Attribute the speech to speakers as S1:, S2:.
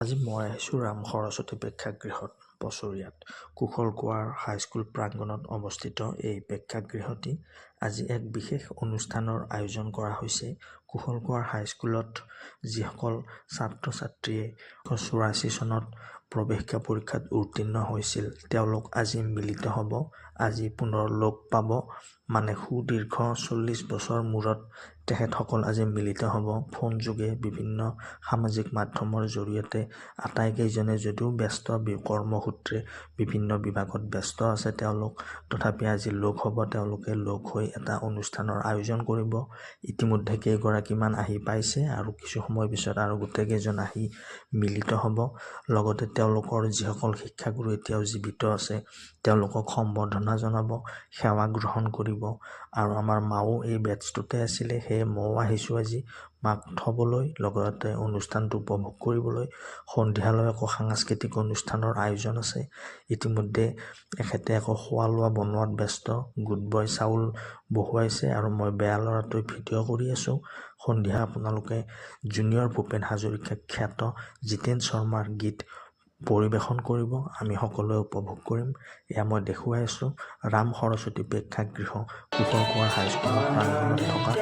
S1: আজি মই আহিছোঁ ৰাম সৰস্বতী প্ৰেক্ষাগৃহত বছৰীয়াত। কুশলকুঁৱাৰ হাইস্কুল প্ৰাংগণত অৱস্থিত এই প্ৰেক্ষাগৃহটি আজি এক বিশেষ অনুষ্ঠানৰ আয়োজন কৰা হৈছে। কুশলকুঁৱাৰ হাইস্কুলত যিসকল ছাত্ৰ ছাত্ৰীয়ে 1984 চনত প্ৰৱেশিকা পৰীক্ষাত উত্তীৰ্ণ হৈছিল তেওঁলোক আজি মিলিত হ'ব। আজি পুনৰ লগ পাব, মানে সুদীৰ্ঘ 40 বছৰ মূৰত তেখেতসকল আজি মিলিত হ'ব। ফোনযোগে বিভিন্ন সামাজিক মাধ্যমৰ জৰিয়তে আটাইকেইজনে যদিও ব্যস্ত কৰ্মসূত্ৰে বিভিন্ন বিভাগত ব্যস্ত আছে তেওঁলোক, তথাপি আজি লগ হ'ব। তেওঁলোকে লগ হৈ এটা অনুষ্ঠানৰ আয়োজন কৰিব। ইতিমধ্যে কেইগৰাকীমান আহি পাইছে আৰু কিছু সময় পিছত আৰু গোটেইকেইজন আহি মিলিত হ'ব। লগতে তেওঁলোকৰ যিসকল শিক্ষাগুৰু এতিয়াও জীৱিত আছে তেওঁলোকক সম্বৰ্ধনা জনাব, সেৱা গ্ৰহণ কৰিব। আৰু আমাৰ মাও এই বেটছটোতে আছিলে, সেয়ে ময়ো আহিছোঁ আজি মাক থ'বলৈ, লগতে অনুষ্ঠানটো উপভোগ কৰিবলৈ। সন্ধিয়ালৈ আকৌ সাংস্কৃতিক অনুষ্ঠানৰ আয়োজন আছে। ইতিমধ্যে এখেতে আকৌ খোৱা লোৱা বনোৱাত ব্যস্ত। গুড বয় চাউল বহুৱাইছে আৰু মই বেয়া ল'ৰাটোৱে ভিডিঅ' কৰি আছোঁ। সন্ধিয়া আপোনালোকে জুনিয়ৰ ভূপেন হাজৰিকা খ্যাত জিতেন শৰ্মাৰ গীত পৰিৱেশন কৰিব, আমি সকলোৱে উপভোগ কৰিম। এয়া মই দেখুৱাই আছোঁ ৰাম সৰস্বতী প্ৰেক্ষাগৃহ কুশলকুঁৱাৰ হাইস্কুলৰ প্ৰাংগণত থকা